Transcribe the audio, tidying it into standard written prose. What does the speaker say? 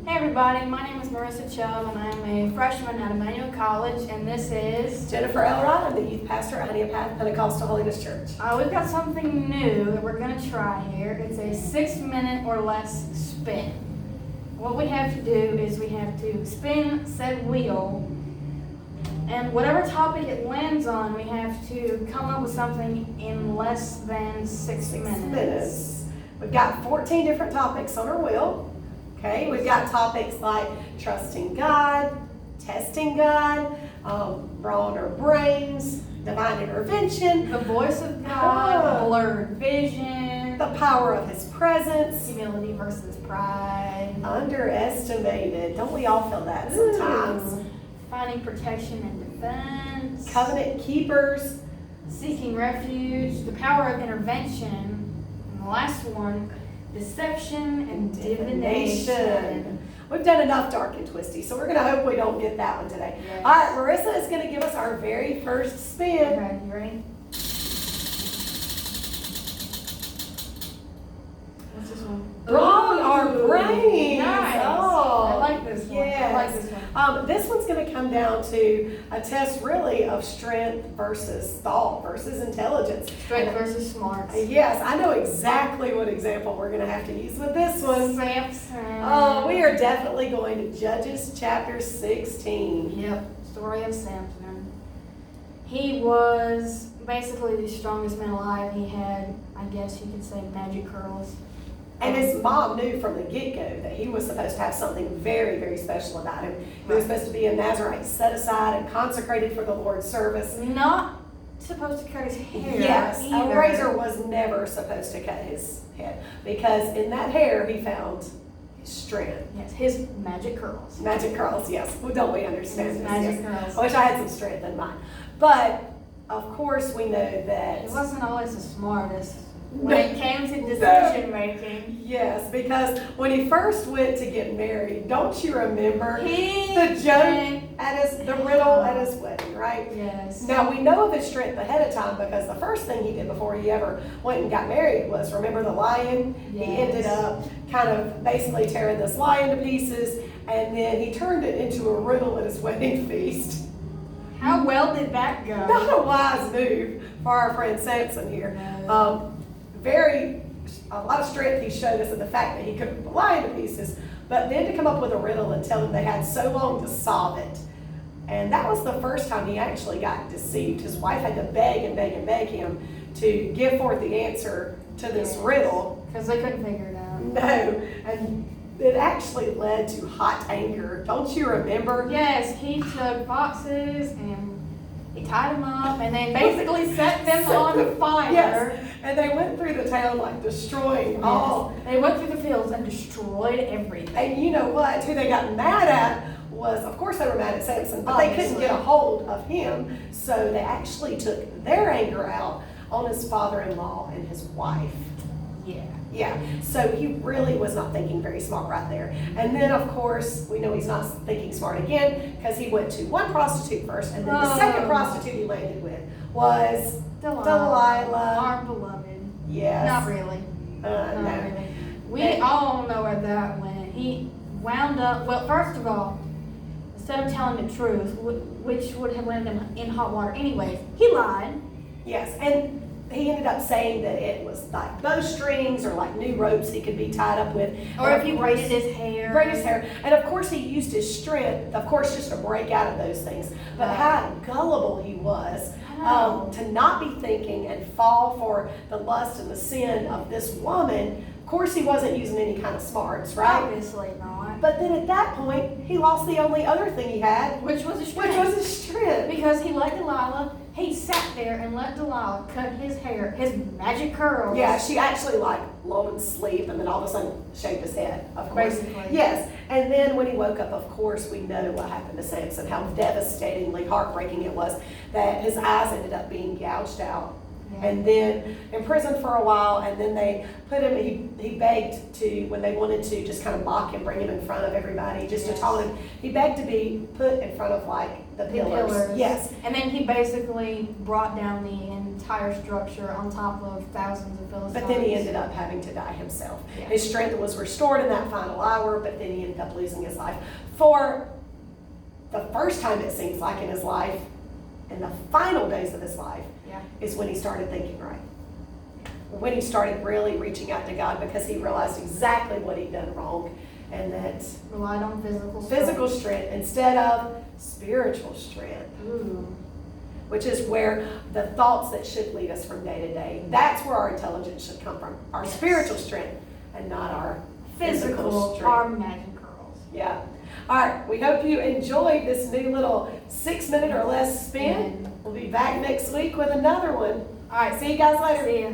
Hey everybody, my name is Marissa Chubb and I'm a freshman at Emmanuel College, and this is Jennifer Elrod. I'm the youth pastor at Honey Path Pentecostal Holiness Church. we've got something new that we're going to try here. It's a 6-minute or less spin. What we have to do is we have to spin said wheel, and whatever topic it lands on, we have to come up with something in less than 6 minutes. We've got 14 different topics on our wheel. Okay, we've got topics like trusting God, testing God, brawn or brains, divine intervention, The voice of God, blurred vision, the power of His presence, humility versus pride, underestimated. Don't we all feel that sometimes? finding protection and defense, Covenant keepers, seeking refuge, the power of intervention, and the last one, deception and divination. We've done enough dark and twisty, so we're going to hope we don't get that one today. Yes. All right, Marissa is going to give us our very first spin. Okay, you ready? What's this one? Brawn or Ooh, brains. Nice. Oh, I like this one. yes. I like this one. This one's going to come down to a test really of strength versus thought versus intelligence. Strength versus smarts. Yes, I know exactly what example we're going to have to use with this one. Samson. We are definitely going to Judges chapter 16. Yep, story of Samson. He was basically the strongest man alive. He had, I guess you could say, magic curls. And his mom knew from the get-go that he was supposed to have something very, very special about him. He was supposed to be a Nazarite, set aside and consecrated for the Lord's service. Not supposed to cut his hair. Yes, either. a razor was never supposed to cut his head, because in that hair he found his strength. Yes, his magic curls. Magic curls, yes. Well, don't we understand His this? magic Yes. curls. I wish I had some strength in mine. But, of course, we know that... He wasn't always the smartest when it came to decision making. Yes, because when he first went to get married, don't you remember He the joke went- the riddle at his wedding, right? Yes. Now we know of his strength ahead of time, because the first thing he did before he ever went and got married was, remember the lion? He Yes. ended up kind of basically tearing this lion to pieces, and then he turned it into a riddle at his wedding feast. How well did that go? Not a wise move for our friend Samson here. No. A lot of strength he showed us in the fact that he could put the lion to pieces, but then to come up with a riddle and tell them they had so long to solve it. And that was the first time he actually got deceived. His wife had to beg and beg and beg him to give forth the answer to this riddle. Because they couldn't figure it out. No, and it actually led to hot anger. Don't you remember? Yes, he took foxes and he tied them up and then basically set them on fire. Yes, and they went through the town like destroying all. Yes. They went through the fields and destroyed everything. And you know what? Who they got mad at was, of course, they were mad at Samson, but they couldn't Obviously. get a hold of him. So they actually took their anger out on his father-in-law and his wife. Yeah. Yeah, so he really was not thinking very smart right there. And then, of course, we know he's not thinking smart again, because he went to one prostitute first, and then the second prostitute he landed with was Delilah. Our beloved. Yes. Not really. Not No. really. We all know where that went. He wound up, well, first of all, instead of telling the truth, which would have landed him in hot water anyways, he lied. Yes, and he ended up saying that it was like bowstrings or like new ropes he could be tied up with. Or And if he of course- braided his hair. braid his hair. And of course he used his strength, of course, just to break out of those things. But how gullible he was to not be thinking and fall for the lust and the sin of this woman. Of course he wasn't using any kind of smarts, right? Obviously not. But then at that point, he lost the only other thing he had, Which was his which strength. was his strength. Because he let Delilah, he sat there and let Delilah cut his hair, his magic curls. Yeah, she actually like lulled him to sleep and then all of a sudden shaved his head, of course. Basically. Yes, and then when he woke up, of course, we know what happened to Samson, how devastatingly heartbreaking it was that his eyes ended up being gouged out Yeah. And then in prison for a while, and then they put him, he begged to, when they wanted to just kind of mock him, bring him in front of everybody, just to taunt him, he begged to be put in front of like the pillars. Yes. And then he basically brought down the entire structure on top of thousands of Philistines. But then he ended up having to die himself. Yeah. His strength was restored in that final hour, but then he ended up losing his life. For the first time, it seems like, in his life, in the final days of his life, Yeah. is when he started thinking right. When he started really reaching out to God, because he realized exactly what he'd done wrong, and that Relied on physical strength instead of spiritual strength, Ooh. which is where the thoughts that should lead us from day to day, that's where our intelligence should come from. Our Yes. spiritual strength and not our physical strength. Our magic curls. Yeah. All right. We hope you enjoyed this new little 6-minute or less spin. We'll be back next week with another one. All right. See you guys later. See ya.